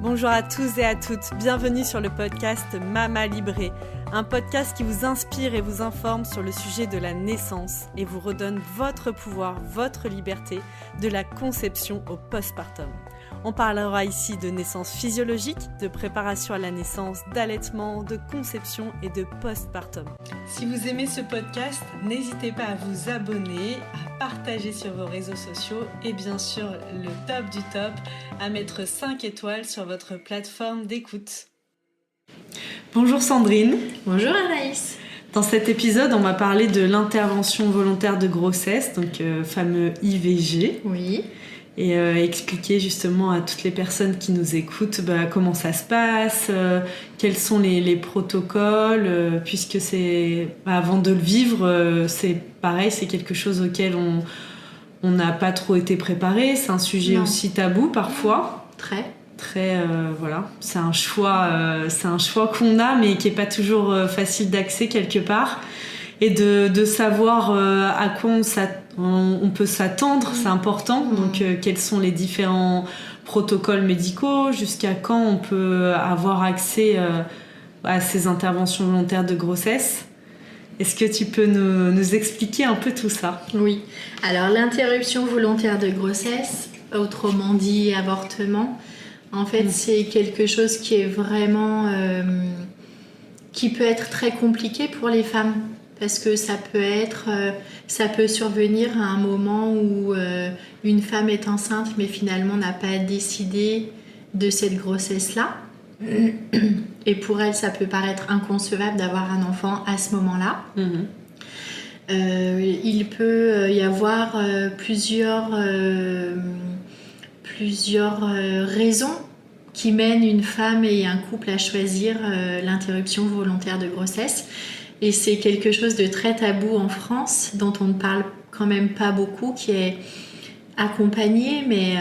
Bonjour à tous et à toutes, bienvenue sur le podcast Mama Librée, un podcast qui vous inspire et vous informe sur le sujet de la naissance et vous redonne votre pouvoir, votre liberté, de la conception au postpartum. On parlera ici de naissance physiologique, de préparation à la naissance, d'allaitement, de conception et de postpartum. Si vous aimez ce podcast, n'hésitez pas à vous abonner, à partager sur vos réseaux sociaux et bien sûr, le top du top, à mettre 5 étoiles sur votre plateforme d'écoute. Bonjour Sandrine. Bonjour Anaïs. Dans cet épisode, on va parler de l'intervention volontaire de grossesse, donc fameux IVG. Oui. Et expliquer justement à toutes les personnes qui nous écoutent comment ça se passe, quels sont les protocoles, puisque c'est avant de le vivre, c'est pareil, c'est quelque chose auquel on n'a pas trop été préparé, c'est un sujet aussi tabou parfois. Très voilà, c'est un choix qu'on a mais qui est pas toujours facile d'accès quelque part. Et de savoir à quoi on peut s'attendre, c'est important. Donc, quels sont les différents protocoles médicaux, jusqu'à quand on peut avoir accès à ces interventions volontaires de grossesse. Est-ce que tu peux nous expliquer un peu tout ça ? Oui. Alors, l'interruption volontaire de grossesse, autrement dit avortement, en fait, c'est quelque chose qui est vraiment... qui peut être très compliqué pour les femmes. Parce que ça peut survenir à un moment où une femme est enceinte mais finalement n'a pas décidé de cette grossesse-là. Et pour elle, ça peut paraître inconcevable d'avoir un enfant à ce moment-là. Il peut y avoir plusieurs raisons qui mènent une femme et un couple à choisir l'interruption volontaire de grossesse. Et c'est quelque chose de très tabou en France, dont on ne parle quand même pas beaucoup, qui est accompagné, mais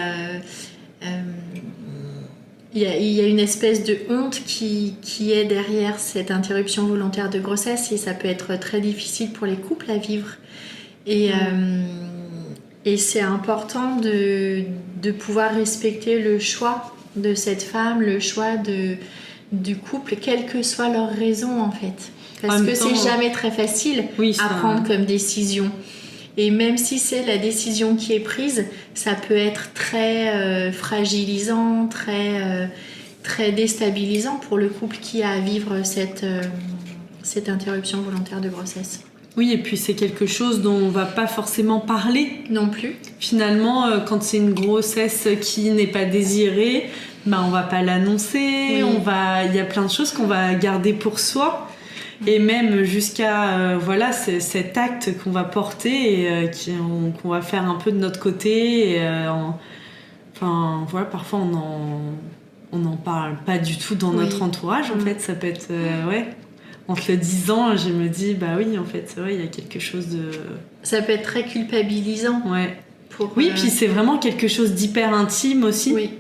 il y a une espèce de honte qui est derrière cette interruption volontaire de grossesse, et ça peut être très difficile pour les couples à vivre. Et c'est important de pouvoir respecter le choix de cette femme, le choix du couple, quelle que soit leur raison en fait. Parce que c'est jamais très facile à prendre comme décision. Et même si c'est la décision qui est prise, ça peut être très fragilisant, très déstabilisant pour le couple qui a à vivre cette interruption volontaire de grossesse. Oui, et puis c'est quelque chose dont on ne va pas forcément parler. Non plus. Finalement, quand c'est une grossesse qui n'est pas désirée, on ne va pas l'annoncer. Oui. Il y a plein de choses qu'on va garder pour soi. Et même jusqu'à cet acte qu'on va porter et qu'on va faire un peu de notre côté. Parfois on n'en parle pas du tout dans notre entourage. En fait, ça peut être en te le disant, je me dis en fait c'est vrai, il y a quelque chose de. Ça peut être très culpabilisant. Ouais. Puis c'est vraiment quelque chose d'hyper intime aussi. Oui.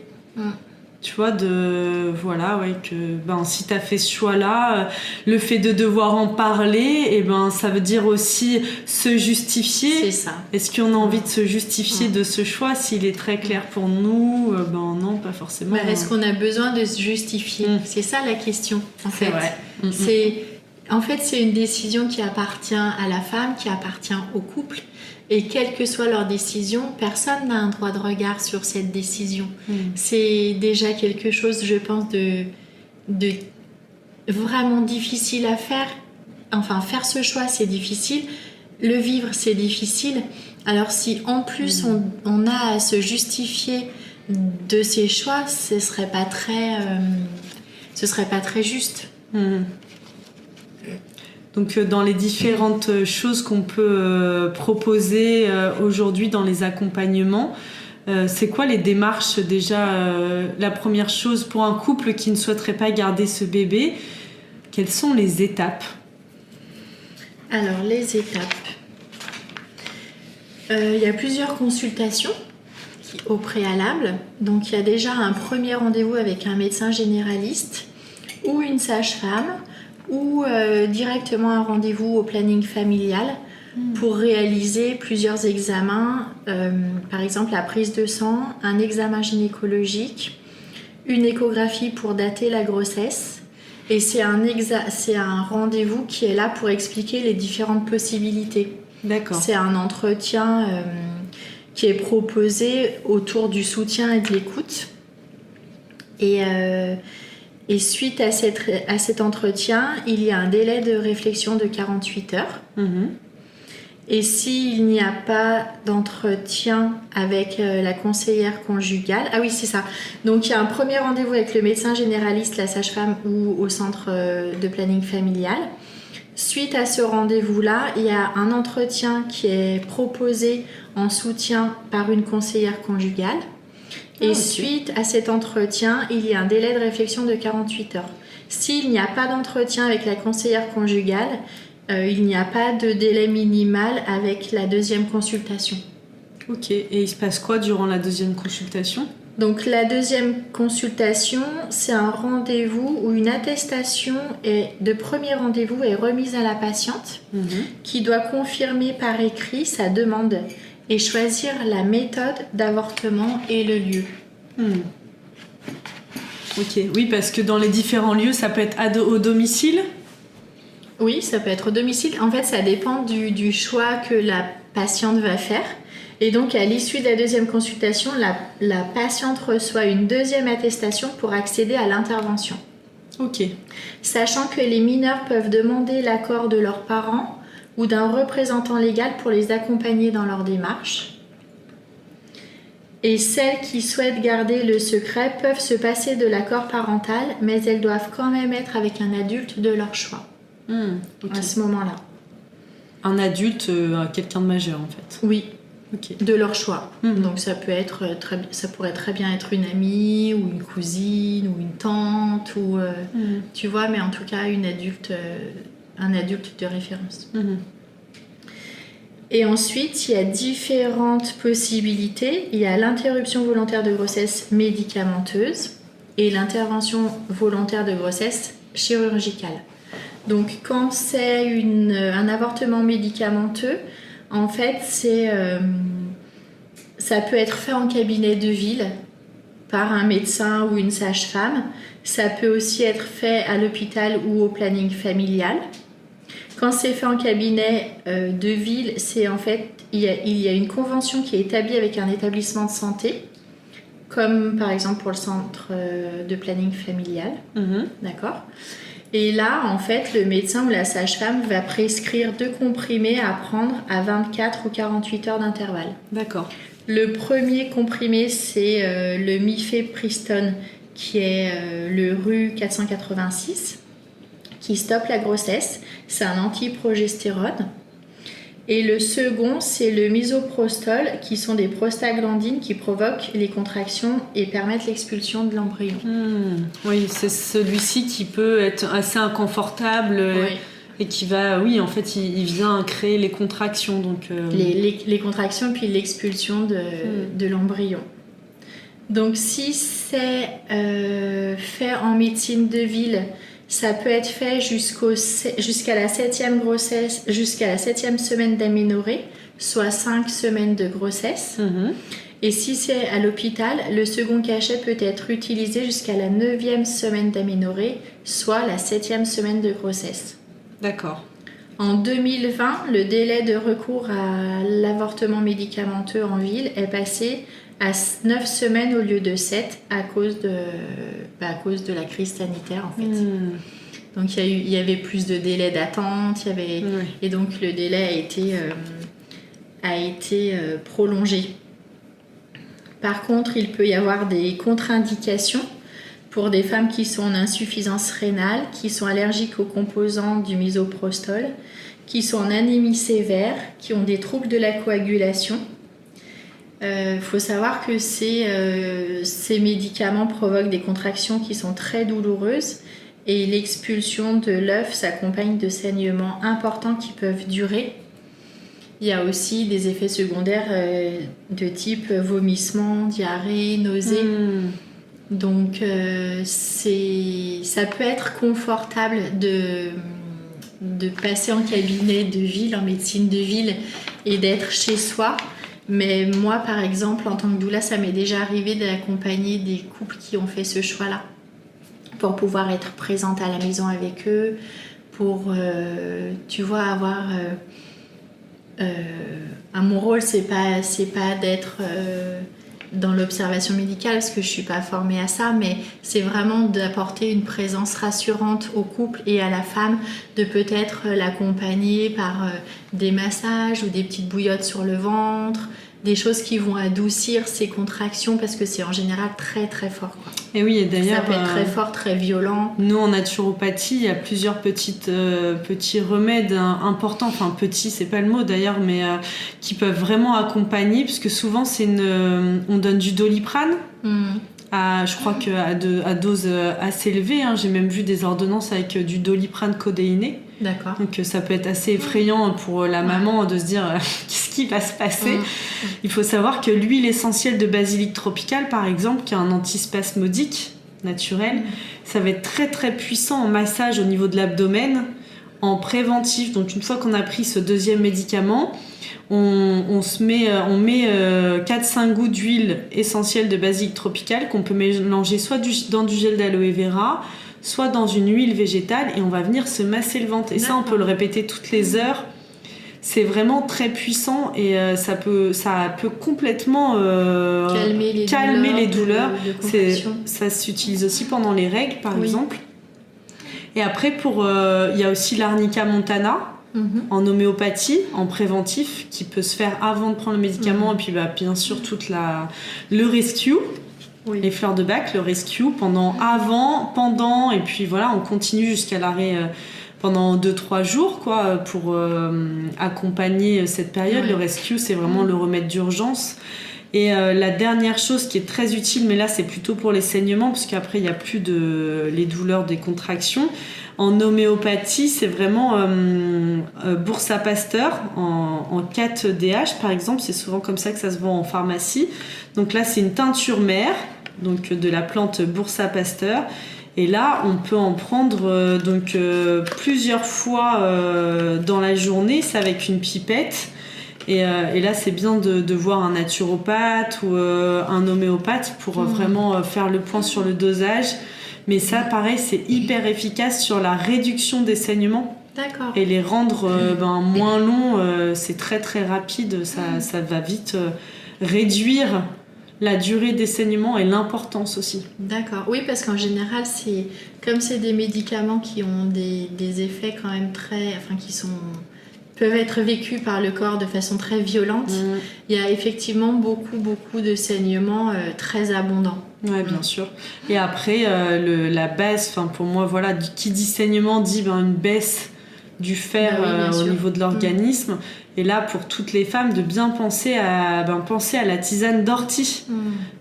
Tu vois, si t'as fait ce choix-là, le fait de devoir en parler, ça veut dire aussi se justifier. C'est ça. Est-ce qu'on a envie de se justifier de ce choix s'il est très clair pour nous ? Non, pas forcément. Est-ce qu'on a besoin de se justifier ? C'est ça la question, en fait. C'est vrai. C'est une décision qui appartient à la femme, qui appartient au couple. Et quelle que soit leur décision, personne n'a un droit de regard sur cette décision. C'est déjà quelque chose, je pense, de vraiment difficile à faire. Enfin, faire ce choix, c'est difficile. Le vivre, c'est difficile. Alors si en plus on a à se justifier de ces choix, ce serait pas très juste. Donc dans les différentes choses qu'on peut proposer aujourd'hui dans les accompagnements, c'est quoi les démarches déjà la première chose pour un couple qui ne souhaiterait pas garder ce bébé, quelles sont les étapes ? Alors les étapes, il y a plusieurs consultations au préalable. Donc il y a déjà un premier rendez-vous avec un médecin généraliste ou une sage-femme, ou directement un rendez-vous au planning familial pour réaliser plusieurs examens, par exemple la prise de sang, un examen gynécologique, une échographie pour dater la grossesse. Et c'est un rendez-vous qui est là pour expliquer les différentes possibilités. D'accord. C'est un entretien qui est proposé autour du soutien et de l'écoute. Et suite à cet entretien, il y a un délai de réflexion de 48 heures. Et s'il n'y a pas d'entretien avec la conseillère conjugale... Ah oui, c'est ça. Donc, il y a un premier rendez-vous avec le médecin généraliste, la sage-femme ou au centre de planning familial. Suite à ce rendez-vous-là, il y a un entretien qui est proposé en soutien par une conseillère conjugale. Et suite à cet entretien, il y a un délai de réflexion de 48 heures. S'il n'y a pas d'entretien avec la conseillère conjugale, il n'y a pas de délai minimal avec la deuxième consultation. Ok, et il se passe quoi durant la deuxième consultation ? Donc la deuxième consultation, c'est un rendez-vous où une attestation de premier rendez-vous est remise à la patiente qui doit confirmer par écrit sa demande et choisir la méthode d'avortement et le lieu. Ok, oui, parce que dans les différents lieux, ça peut être au domicile ? Oui, ça peut être au domicile. En fait, ça dépend du choix que la patiente va faire. Et donc, à l'issue de la deuxième consultation, la patiente reçoit une deuxième attestation pour accéder à l'intervention. Ok. Sachant que les mineurs peuvent demander l'accord de leurs parents ou d'un représentant légal pour les accompagner dans leur démarche. Et celles qui souhaitent garder le secret peuvent se passer de l'accord parental, mais elles doivent quand même être avec un adulte de leur choix. À ce moment-là. Un adulte, quelqu'un de majeur en fait. Oui. Okay. De leur choix. Donc ça pourrait très bien être une amie ou une cousine ou une tante ou tu vois, mais en tout cas un adulte de référence. Et ensuite, il y a différentes possibilités. Il y a l'interruption volontaire de grossesse médicamenteuse et l'intervention volontaire de grossesse chirurgicale. Donc quand c'est un avortement médicamenteux, en fait, ça peut être fait en cabinet de ville par un médecin ou une sage-femme. Ça peut aussi être fait à l'hôpital ou au planning familial. Quand c'est fait en cabinet de ville, il y a une convention qui est établie avec un établissement de santé, comme par exemple pour le centre de planning familial. D'accord ? Et là, en fait, le médecin ou la sage-femme va prescrire 2 comprimés à prendre à 24 ou 48 heures d'intervalle. D'accord. Le premier comprimé, c'est le mifepristone, qui est le RU 486, qui stoppe la grossesse. C'est un antiprogestérone. Et le second, c'est le misoprostol, qui sont des prostaglandines qui provoquent les contractions et permettent l'expulsion de l'embryon. Oui, c'est celui-ci qui peut être assez inconfortable et qui va, oui, en fait, il vient créer les contractions. Donc, les contractions et puis l'expulsion de l'embryon. Donc si c'est fait en médecine de ville, ça peut être fait jusqu'à la 7e grossesse, jusqu'à la 7e semaine d'aménorrhée, soit 5 semaines de grossesse. Et si c'est à l'hôpital, le second cachet peut être utilisé jusqu'à la 9e semaine d'aménorrhée, soit la 7e semaine de grossesse. D'accord. En 2020, le délai de recours à l'avortement médicamenteux en ville est passé à 9 semaines au lieu de 7 à cause de la crise sanitaire en fait. Donc il y avait plus de délai d'attente, et donc le délai a été prolongé. Par contre, il peut y avoir des contre-indications pour des femmes qui sont en insuffisance rénale, qui sont allergiques aux composants du misoprostol, qui sont en anémie sévère, qui ont des troubles de la coagulation. Faut savoir que ces médicaments provoquent des contractions qui sont très douloureuses et l'expulsion de l'œuf s'accompagne de saignements importants qui peuvent durer. Il y a aussi des effets secondaires de type vomissement, diarrhée, nausée. Donc ça peut être confortable de passer en cabinet de ville, en médecine de ville et d'être chez soi. Mais moi, par exemple, en tant que doula, ça m'est déjà arrivé d'accompagner des couples qui ont fait ce choix-là pour pouvoir être présente à la maison avec eux, pour, tu vois, avoir... mon rôle, c'est pas d'être dans l'observation médicale, parce que je suis pas formée à ça, mais c'est vraiment d'apporter une présence rassurante au couple et à la femme, de peut-être l'accompagner par des massages ou des petites bouillottes sur le ventre, des choses qui vont adoucir ses contractions, parce que c'est en général très très fort, quoi. Et oui, et d'ailleurs, ça peut être très fort, très violent. Nous, en naturopathie, il y a plusieurs petits remèdes importants, enfin petits, c'est pas le mot d'ailleurs, mais qui peuvent vraiment accompagner, puisque souvent on donne du Doliprane. Je crois qu'à dose assez élevée, j'ai même vu des ordonnances avec du Doliprane codéiné. D'accord. Donc ça peut être assez effrayant pour la maman de se dire qu'est-ce qui va se passer. Il faut savoir que l'huile essentielle de basilic tropical, par exemple, qui est un antispasmodique naturel, ça va être très très puissant en massage au niveau de l'abdomen, en préventif. Donc une fois qu'on a pris ce deuxième médicament, on met 4-5 gouttes d'huile essentielle de basilic tropical qu'on peut mélanger soit dans du gel d'aloe vera, soit dans une huile végétale, et on va venir se masser le ventre. Et ça, on peut le répéter toutes les heures. C'est vraiment très puissant, et ça peut complètement calmer les douleurs. Ça s'utilise aussi pendant les règles, par exemple. Et après, il y a aussi l'arnica montana, en homéopathie, en préventif, qui peut se faire avant de prendre le médicament, et puis bien sûr le rescue. Les fleurs de Bach, le rescue, avant, pendant, et puis voilà, on continue jusqu'à l'arrêt pendant 2-3 jours, quoi, pour accompagner cette période. Le rescue, c'est vraiment le remède d'urgence. Et la dernière chose qui est très utile, mais là c'est plutôt pour les saignements, parce qu'après il n'y a plus les douleurs des contractions. En homéopathie, c'est vraiment Bursa Pasteur en 4DH, par exemple. C'est souvent comme ça que ça se vend en pharmacie. Donc là, c'est une teinture mère, donc de la plante Bursa Pasteur. Et là, on peut en prendre plusieurs fois dans la journée. C'est avec une pipette. Et là, c'est bien de voir un naturopathe ou un homéopathe pour vraiment faire le point sur le dosage. Mais ça, pareil, c'est hyper efficace sur la réduction des saignements. D'accord. Et les rendre moins longs, c'est très très rapide. Ça va vite réduire la durée des saignements et l'importance aussi. D'accord. Oui, parce qu'en général, comme c'est des médicaments qui ont des effets quand même peuvent être vécus par le corps de façon très violente, il y a effectivement beaucoup de saignements très abondants. Oui, bien sûr. Et après, la baisse, pour moi, voilà, qui dit saignement dit une baisse du fer au niveau de l'organisme. Et là, pour toutes les femmes, de bien penser à la tisane d'ortie.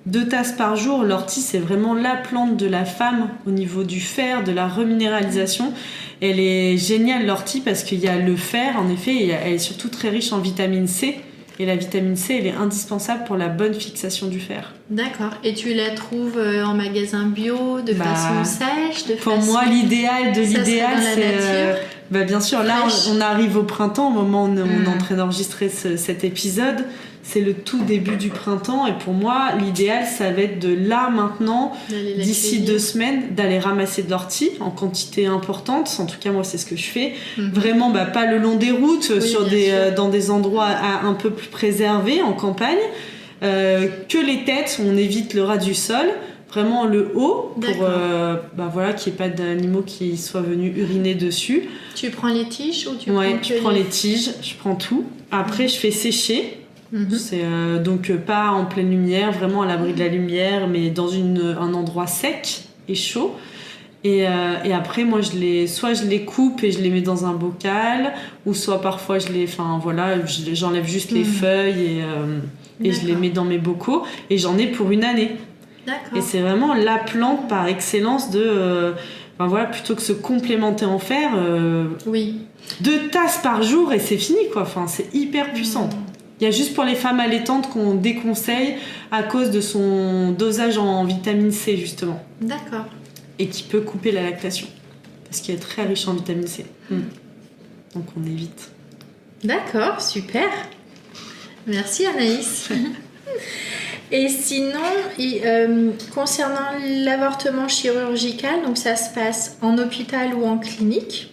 2 tasses par jour. L'ortie, c'est vraiment la plante de la femme au niveau du fer, de la reminéralisation. Elle est géniale, l'ortie, parce qu'il y a le fer, en effet, et elle est surtout très riche en vitamine C. Et la vitamine C, elle est indispensable pour la bonne fixation du fer. D'accord. Et tu la trouves en magasin bio, de façon sèche, Pour moi, l'idéal, c'est... bien sûr, là, on arrive au printemps, au moment où on est en train d'enregistrer cet épisode. C'est le tout début du printemps. Et pour moi, l'idéal, ça va être de là, maintenant, d'ici 2 semaines, d'aller ramasser de l'ortie en quantité importante. En tout cas, moi, c'est ce que je fais. Vraiment, pas le long des routes, dans des endroits un peu plus préservés, en campagne. Que les têtes, on évite le ras du sol. Vraiment le haut, pour qu'il n'y ait pas d'animaux qui soient venus uriner dessus. Tu prends les tiges ou tu prends les tiges, je prends tout. Après, je fais sécher. C'est donc pas en pleine lumière, vraiment à l'abri de la lumière, mais dans un endroit sec et chaud. Et après, moi, soit je les coupe et je les mets dans un bocal, ou soit parfois j'enlève juste les feuilles et je les mets dans mes bocaux, et j'en ai pour 1 année. D'accord. Et c'est vraiment la plante par excellence plutôt que se complémenter en fer. 2 tasses par jour et c'est fini, quoi. C'est hyper puissant. Il y a juste pour les femmes allaitantes qu'on déconseille à cause de son dosage en vitamine C, justement. D'accord. Et qui peut couper la lactation, parce qu'il est très riche en vitamine C. Donc on évite. D'accord, super. Merci Anaïs. Et sinon, concernant l'avortement chirurgical, donc ça se passe en hôpital ou en clinique.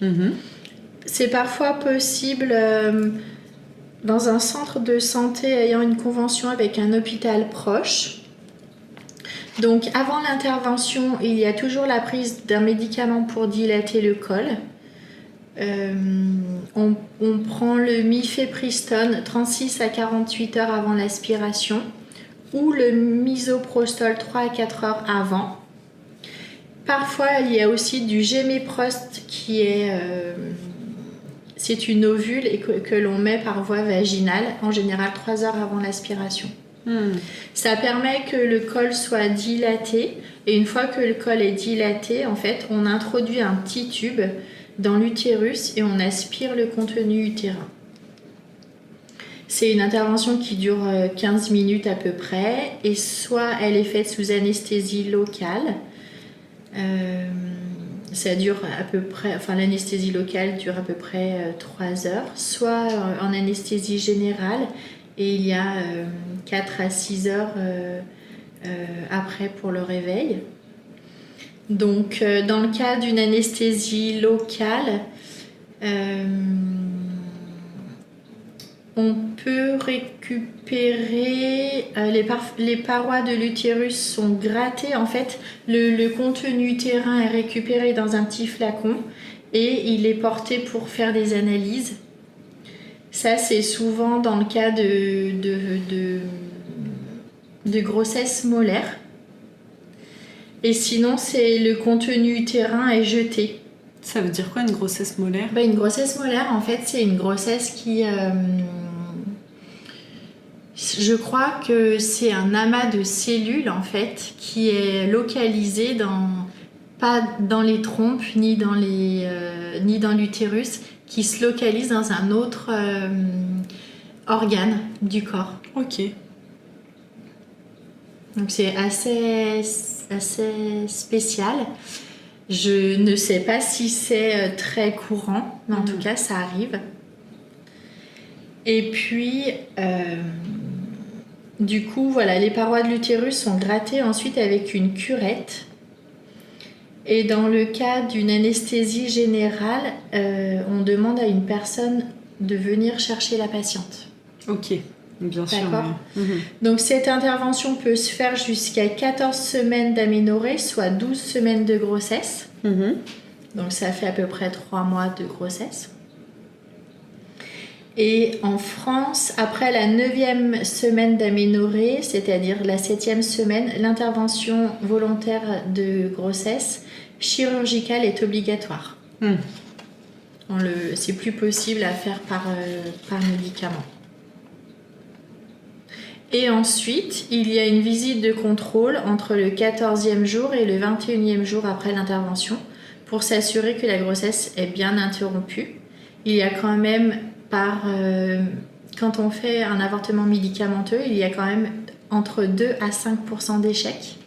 C'est parfois possible dans un centre de santé ayant une convention avec un hôpital proche. Donc avant l'intervention, il y a toujours la prise d'un médicament pour dilater le col. On prend le mifepristone 36 à 48 heures avant l'aspiration ou le misoprostol 3 à 4 heures avant. Parfois, il y a aussi du géméprost qui est... c'est une ovule et que l'on met par voie vaginale, en général 3 heures avant l'aspiration. Ça permet que le col soit dilaté et une fois que le col est dilaté, en fait, on introduit un petit tube dans l'utérus et on aspire le contenu utérin. C'est une intervention qui dure 15 minutes à peu près et soit elle est faite sous anesthésie locale. Ça dure à peu près, enfin l'anesthésie locale dure à peu près 3 heures, soit en anesthésie générale et il y a 4 à 6 heures après pour le réveil. Donc dans le cas d'une anesthésie locale, on peut récupérer les parois de l'utérus sont grattées. En fait, le contenu utérin est récupéré dans un petit flacon et il est porté pour faire des analyses. Ça, c'est souvent dans le cas de grossesse molaire. Et sinon, c'est le contenu utérin est jeté. Ça veut dire quoi une grossesse molaire ? Une grossesse molaire, en fait, c'est une grossesse qui... je crois que c'est un amas de cellules, en fait, qui est localisé pas dans les trompes, ni dans l'utérus, qui se localise dans un autre organe du corps. Ok. Donc c'est assez spécial. Je ne sais pas si c'est très courant, mais en tout cas, ça arrive. Et puis, du coup, voilà, les parois de l'utérus sont grattées ensuite avec une curette. Et dans le cas d'une anesthésie générale, on demande à une personne de venir chercher la patiente. Ok, bien sûr. D'accord. Donc cette intervention peut se faire jusqu'à 14 semaines d'aménorrhée, soit 12 semaines de grossesse. Donc ça fait à peu près 3 mois de grossesse. Et en France, après la 9e semaine d'aménorrhée, c'est-à-dire la 7e semaine, l'intervention volontaire de grossesse chirurgicale est obligatoire. C'est plus possible à faire par médicament. Et ensuite, il y a une visite de contrôle entre le 14e jour et le 21e jour après l'intervention pour s'assurer que la grossesse est bien interrompue. Il y a quand même quand on fait un avortement médicamenteux, il y a quand même entre 2 à 5% d'échecs.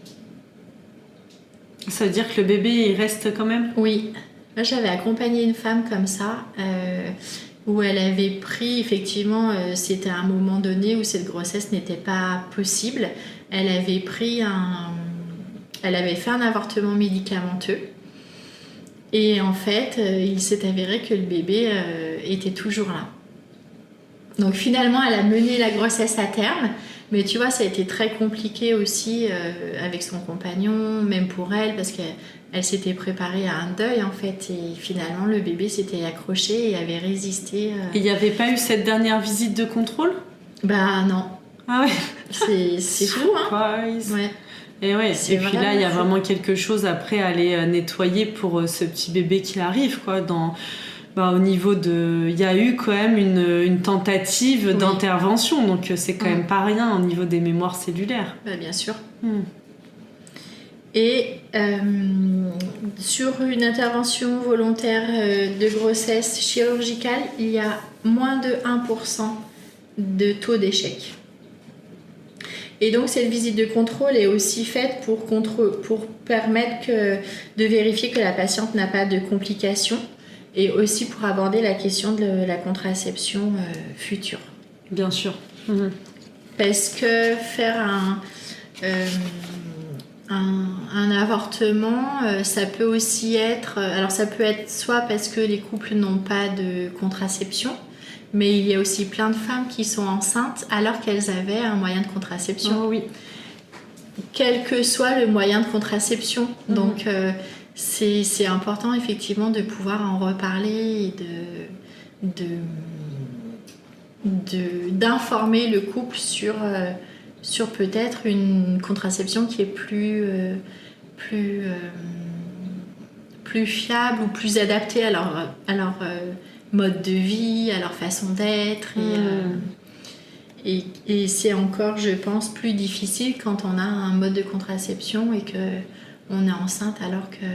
Ça veut dire que le bébé, il reste quand même ? Oui. Moi, j'avais accompagné une femme comme ça, où elle avait pris, effectivement, c'était à un moment donné où cette grossesse n'était pas possible. Elle avait fait un avortement médicamenteux. Et en fait, il s'est avéré que le bébé était toujours là. Donc finalement, elle a mené la grossesse à terme. Mais tu vois, ça a été très compliqué aussi avec son compagnon, même pour elle, parce qu'elle s'était préparée à un deuil en fait. Et finalement, le bébé s'était accroché et avait résisté. Et il n'y avait pas eu cette dernière visite de contrôle ? Bah non. Ah ouais. C'est fou, hein. Ouais. Et puis là, il y a vraiment quelque chose après à aller nettoyer pour ce petit bébé qui arrive, quoi. Au niveau il y a eu quand même une tentative d'intervention, donc c'est quand même pas rien au niveau des mémoires cellulaires. Bah, bien sûr. Et sur une intervention volontaire de grossesse chirurgicale, il y a moins de 1% de taux d'échec. Et donc cette visite de contrôle est aussi faite pour permettre de vérifier que la patiente n'a pas de complications et aussi pour aborder la question de la contraception future. Bien sûr. Parce que faire un avortement, ça peut aussi être... Alors ça peut être soit parce que les couples n'ont pas de contraception, mais il y a aussi plein de femmes qui sont enceintes alors qu'elles avaient un moyen de contraception. Oh oui. Quel que soit le moyen de contraception. Donc c'est important effectivement de pouvoir en reparler et d'informer le couple sur peut-être une contraception qui est plus fiable ou plus adaptée à leur mode de vie, à leur façon d'être. Et c'est encore, je pense, plus difficile quand on a un mode de contraception et qu'on est enceinte alors que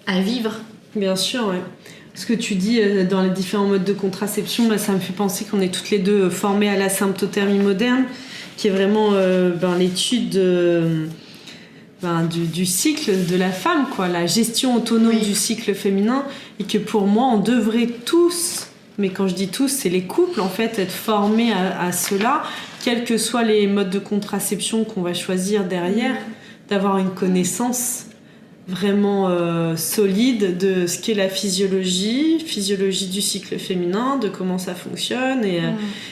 à vivre. Bien sûr, ouais. Ce que tu dis dans les différents modes de contraception, ça me fait penser qu'on est toutes les deux formées à la symptothermie moderne, qui est vraiment l'étude du cycle de la femme, quoi, la gestion autonome du cycle féminin, et que pour moi, on devrait tous, mais quand je dis tous, c'est les couples, en fait, être formés à cela, quels que soient les modes de contraception qu'on va choisir derrière, d'avoir une connaissance vraiment solide de ce qu'est la physiologie du cycle féminin, de comment ça fonctionne,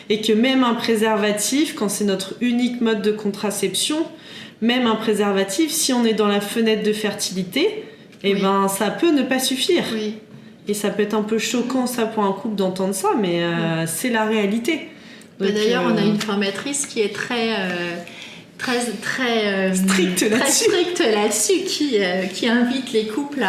et que même un préservatif, quand c'est notre unique mode de contraception, même un préservatif, si on est dans la fenêtre de fertilité, ça peut ne pas suffire. Oui. Et ça peut être un peu choquant, ça, pour un couple d'entendre ça, mais c'est la réalité. Donc, d'ailleurs, on a une formatrice qui est très stricte là-dessus, qui invite les couples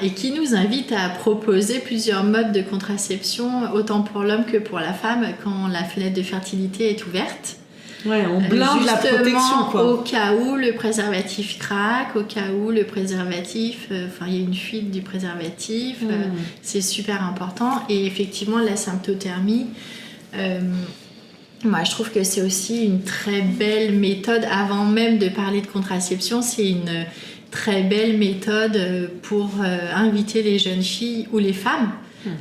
et qui nous invite à proposer plusieurs modes de contraception, autant pour l'homme que pour la femme, quand la fenêtre de fertilité est ouverte. Ouais, on blinde la protection, quoi. Au cas où le préservatif craque, au cas où le préservatif, il y a une fuite du préservatif, c'est super important. Et effectivement, la symptothermie, moi je trouve que c'est aussi une très belle méthode, avant même de parler de contraception, c'est une très belle méthode pour inviter les jeunes filles ou les femmes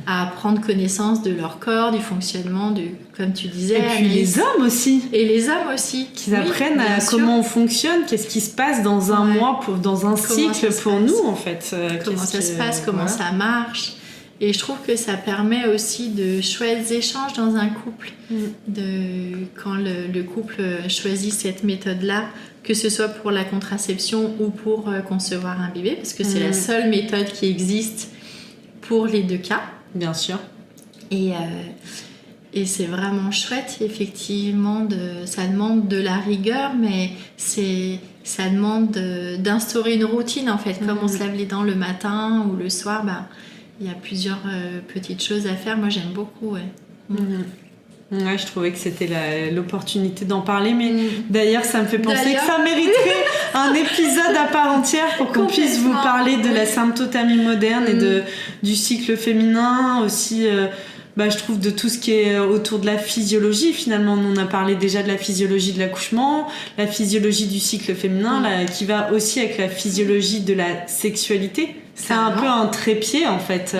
à prendre connaissance de leur corps, du fonctionnement, comme tu disais. Et puis les hommes aussi. Et les hommes aussi. Qu'ils apprennent comment on fonctionne, qu'est-ce qui se passe dans un mois, dans un cycle pour nous, en fait. Comment ça se passe, comment ça marche. Et je trouve que ça permet aussi de chouettes échanges dans un couple. Quand le couple choisit cette méthode-là, que ce soit pour la contraception ou pour concevoir un bébé, parce que c'est la seule méthode qui existe pour les deux cas. Bien sûr. Et c'est vraiment chouette, effectivement. Ça demande de la rigueur, mais ça demande d'instaurer une routine, en fait. Comme on se lave les dents le matin ou le soir, il y a plusieurs petites choses à faire. Moi, j'aime beaucoup, Ouais, je trouvais que c'était l'opportunité d'en parler, mais d'ailleurs ça me fait penser que ça mériterait un épisode à part entière pour qu'on puisse vous parler de la symptothermie moderne et du cycle féminin aussi. Je trouve de tout ce qui est autour de la physiologie. Finalement, on a parlé déjà de la physiologie de l'accouchement, la physiologie du cycle féminin, qui va aussi avec la physiologie de la sexualité. C'est un peu un trépied, en fait.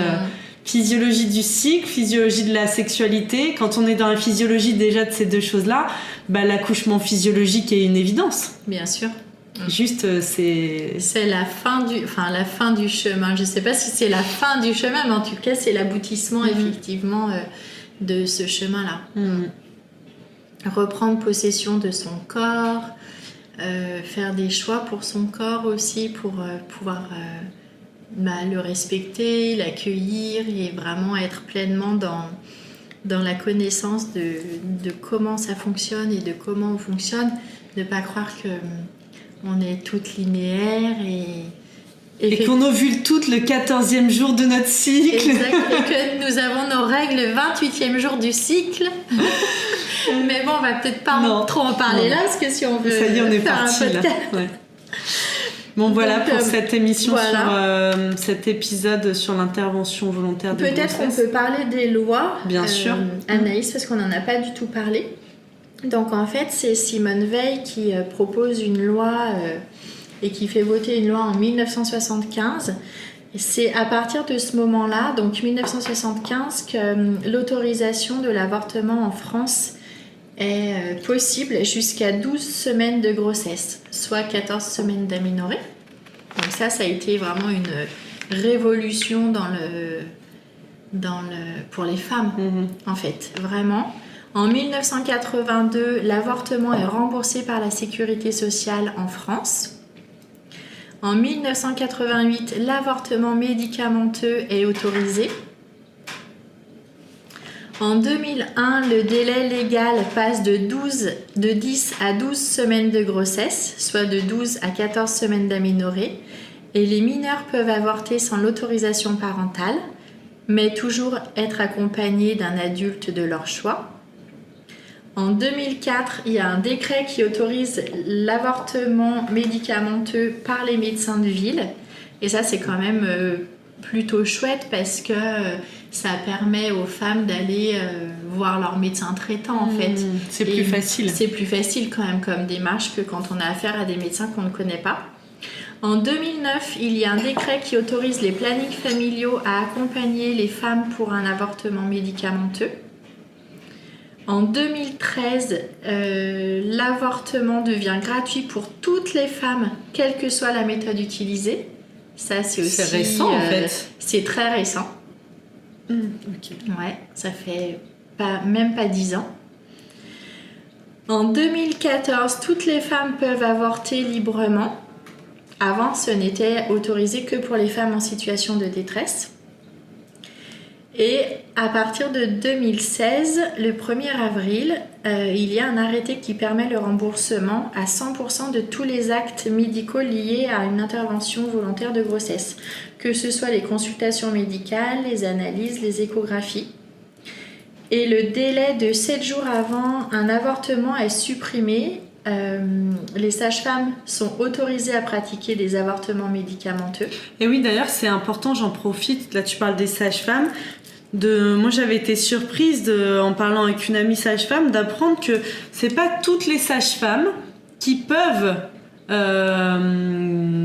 Physiologie du cycle, physiologie de la sexualité. Quand on est dans la physiologie déjà de ces deux choses-là, l'accouchement physiologique est une évidence. Bien sûr. Juste, c'est la fin du chemin. Je ne sais pas si c'est la fin du chemin, mais en tout cas, c'est l'aboutissement effectivement de ce chemin-là. Reprendre possession de son corps, faire des choix pour son corps aussi, pour pouvoir le respecter, l'accueillir et vraiment être pleinement dans la connaissance de comment ça fonctionne et de comment on fonctionne. Ne pas croire que on est toutes linéaires et qu'on ovule toutes le 14e jour de notre cycle. Exact, et que nous avons nos règles le 28e jour du cycle. Mais bon, on va peut-être pas trop en parler là, parce que si on veut ça y est, on est faire parti, un podcast... Là. Ouais. Bon, voilà pour cette émission sur cet épisode sur l'intervention volontaire de Peut-être grossesse. on peut parler des lois, bien sûr, Anaïs, parce qu'on n'en a pas du tout parlé. Donc en fait, c'est Simone Veil qui propose une loi et qui fait voter une loi en 1975. Et c'est à partir de ce moment-là, donc 1975, que l'autorisation de l'avortement en France est possible jusqu'à 12 semaines de grossesse, soit 14 semaines d'aménorrhée. Donc ça a été vraiment une révolution pour les femmes, en fait, vraiment. En 1982, l'avortement est remboursé par la Sécurité sociale en France. En 1988, l'avortement médicamenteux est autorisé. En 2001, le délai légal passe de 10 à 12 semaines de grossesse, soit de 12 à 14 semaines d'aménorrhée, et les mineurs peuvent avorter sans l'autorisation parentale, mais toujours être accompagnés d'un adulte de leur choix. En 2004, il y a un décret qui autorise l'avortement médicamenteux par les médecins de ville. Et ça, c'est quand même plutôt chouette parce que ça permet aux femmes d'aller voir leur médecin traitant, en fait. C'est plus facile. C'est plus facile quand même comme démarche que quand on a affaire à des médecins qu'on ne connaît pas. En 2009, il y a un décret qui autorise les plannings familiaux à accompagner les femmes pour un avortement médicamenteux. En 2013, l'avortement devient gratuit pour toutes les femmes, quelle que soit la méthode utilisée. Ça, c'est aussi... C'est récent, en fait. C'est très récent. Ok. Ouais, ça fait même pas 10 ans. En 2014, toutes les femmes peuvent avorter librement. Avant, ce n'était autorisé que pour les femmes en situation de détresse. Et à partir de 2016, le 1er avril, il y a un arrêté qui permet le remboursement à 100% de tous les actes médicaux liés à une intervention volontaire de grossesse, que ce soit les consultations médicales, les analyses, les échographies. Et le délai de 7 jours avant un avortement est supprimé. Les sages-femmes sont autorisées à pratiquer des avortements médicamenteux. Et oui, d'ailleurs, c'est important, j'en profite, là tu parles des sages-femmes. Moi, j'avais été surprise en parlant avec une amie sage-femme d'apprendre que c'est pas toutes les sages-femmes qui peuvent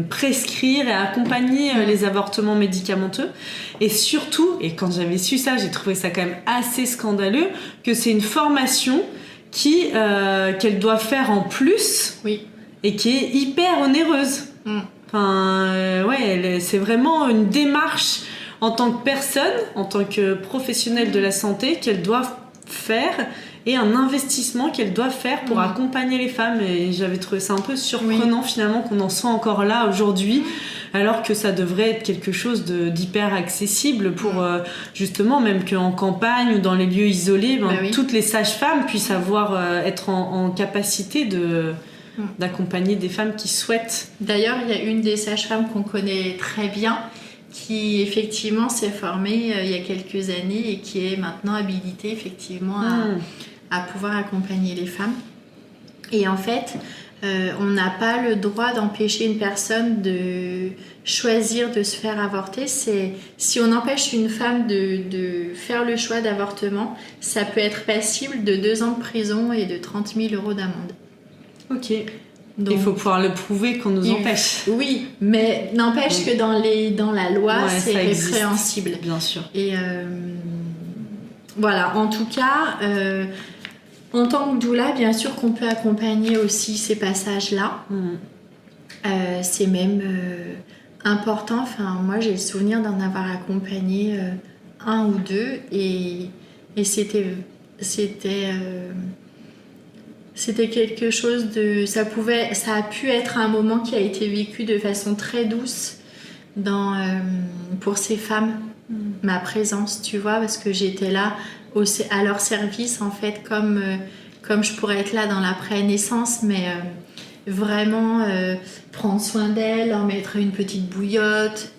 prescrire et accompagner les avortements médicamenteux. Et surtout, et quand j'avais su ça, j'ai trouvé ça quand même assez scandaleux, que c'est une formation qu'elle doit faire en plus, oui, et qui est hyper onéreuse. Enfin, c'est vraiment une démarche en tant que personne, en tant que professionnelle de la santé, qu'elle doit faire, et un investissement qu'elle doit faire pour accompagner les femmes. Et j'avais trouvé ça un peu surprenant finalement qu'on en soit encore là aujourd'hui, alors que ça devrait être quelque chose d'hyper accessible pour justement, même qu'en campagne ou dans les lieux isolés, toutes les sages-femmes puissent être en capacité d'accompagner des femmes qui souhaitent. D'ailleurs, il y a une des sages-femmes qu'on connaît très bien qui effectivement s'est formée il y a quelques années et qui est maintenant habilitée effectivement à pouvoir accompagner les femmes. Et en fait, on n'a pas le droit d'empêcher une personne de choisir de se faire avorter. Si on empêche une femme de faire le choix d'avortement, ça peut être passible de 2 ans de prison et de 30 000 € d'amende. Ok. Donc, il faut pouvoir le prouver qu'on nous empêche. Oui, mais n'empêche que dans la loi, c'est répréhensible. Bien sûr. Et voilà, en tout cas, en tant que doula, bien sûr qu'on peut accompagner aussi ces passages-là. C'est même important. Enfin, moi, j'ai le souvenir d'en avoir accompagné 1 ou 2 et c'était quelque chose ça a pu être un moment qui a été vécu de façon très douce pour ces femmes, ma présence, tu vois, parce que j'étais là à leur service, en fait, comme je pourrais être là dans la pré-naissance, mais vraiment prendre soin d'elles, leur mettre une petite bouillotte.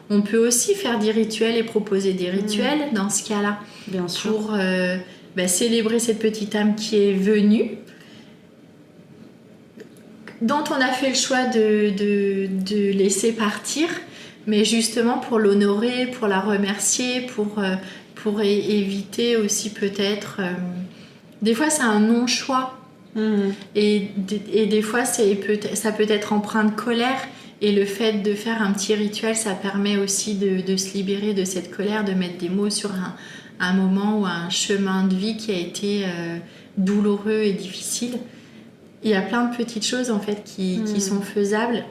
On peut aussi faire des rituels et proposer des rituels dans ce cas-là. Bien sûr. Pour célébrer cette petite âme qui est venue, dont on a fait le choix de laisser partir, mais justement pour l'honorer, pour la remercier, pour éviter aussi peut-être... des fois, c'est un non-choix. Et des fois, ça peut être empreint de colère. Et le fait de faire un petit rituel, ça permet aussi de se libérer de cette colère, de mettre des mots sur un moment ou un chemin de vie qui a été douloureux et difficile. Il y a plein de petites choses en fait qui sont faisables.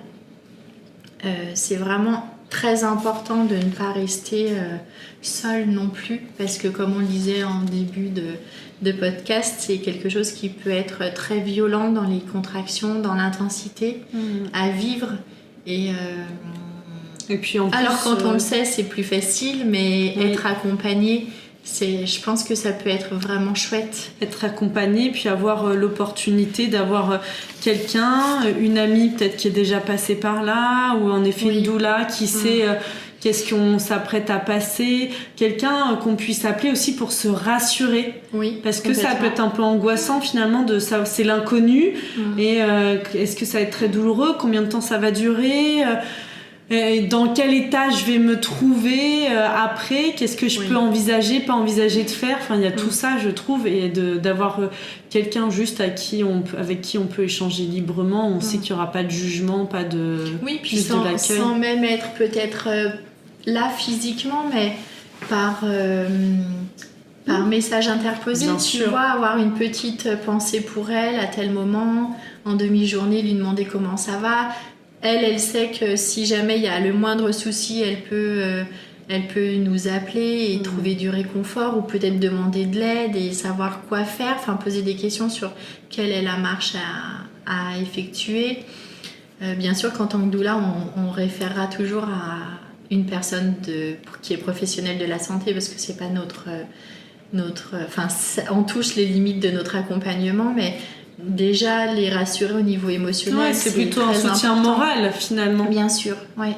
C'est vraiment très important de ne pas rester seul non plus, parce que comme on le disait en début de podcast, c'est quelque chose qui peut être très violent dans les contractions, dans l'intensité, à vivre. Et puis en plus, alors quand on le sait, c'est plus facile, mais être accompagné, je pense que ça peut être vraiment chouette. Être accompagné, puis avoir l'opportunité d'avoir quelqu'un, une amie peut-être qui est déjà passée par là, ou en effet une doula qui sait qu'est-ce qu'on s'apprête à passer, quelqu'un qu'on puisse appeler aussi pour se rassurer. Oui, parce que ça peut être un peu angoissant finalement, ça, c'est l'inconnu, et est-ce que ça va être très douloureux, combien de temps ça va durer, dans quel état je vais me trouver après, qu'est-ce que je peux envisager, pas envisager de faire, enfin il y a tout ça je trouve, et d'avoir quelqu'un juste avec qui on peut échanger librement, on sait qu'il n'y aura pas de jugement, pas de puis sans même être peut-être là physiquement, mais par message interposé, tu vois, avoir une petite pensée pour elle à tel moment, en demi-journée, lui demander comment ça va. Elle sait que si jamais il y a le moindre souci, elle peut nous appeler et trouver du réconfort, ou peut-être demander de l'aide et savoir quoi faire, enfin poser des questions sur quelle est la marche à effectuer. Bien sûr qu'en tant que doula, on référera toujours à une personne qui est professionnelle de la santé, parce que c'est pas on touche les limites de notre accompagnement, mais déjà les rassurer au niveau émotionnel, c'est plutôt un soutien moral finalement. Bien sûr, ouais.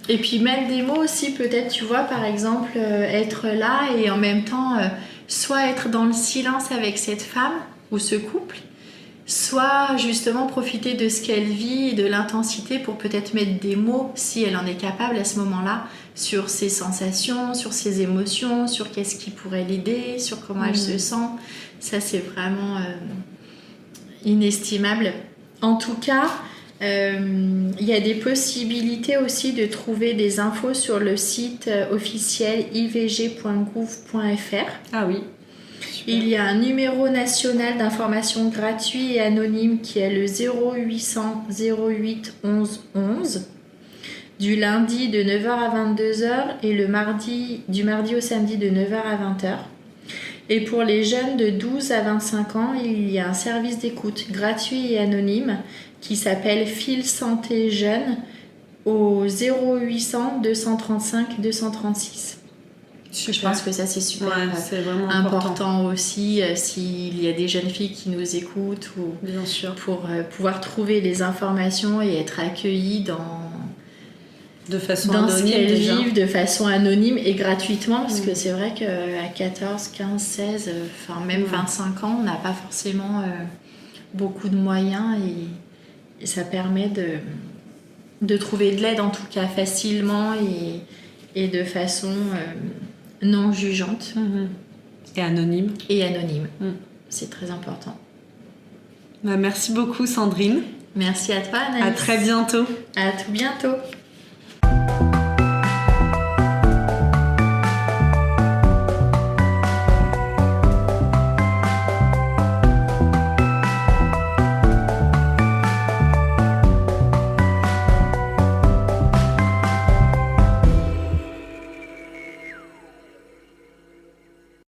Et puis mettre des mots aussi, peut-être, tu vois, par exemple, être là et en même temps soit être dans le silence avec cette femme ou ce couple, soit justement profiter de ce qu'elle vit et de l'intensité pour peut-être mettre des mots, si elle en est capable à ce moment-là, sur ses sensations, sur ses émotions, sur qu'est-ce qui pourrait l'aider, sur comment elle se sent. Ça, c'est vraiment inestimable. En tout cas, il y a des possibilités aussi de trouver des infos sur le site officiel ivg.gouv.fr. Ah oui. Super. Il y a un numéro national d'information gratuit et anonyme qui est le 0800 08 11 11, du lundi de 9h à 22h et du mardi au samedi de 9h à 20h. Et pour les jeunes de 12 à 25 ans, il y a un service d'écoute gratuit et anonyme qui s'appelle Fil Santé Jeune au 0800 235 236. Super. Je pense que ça c'est super c'est vraiment important aussi s'il y a des jeunes filles qui nous écoutent, ou bien sûr, pour pouvoir trouver les informations et être accueillies de façon dans anonyme, ce qu'elles vivent de façon anonyme et gratuitement, parce que c'est vrai qu'à 14, 15, 16, enfin même 25 ans, on n'a pas forcément beaucoup de moyens, et ça permet de trouver de l'aide en tout cas facilement et de façon non jugeante. Et anonyme. C'est très important. Merci beaucoup Sandrine. Merci à toi Anaïs. À très bientôt. À tout bientôt.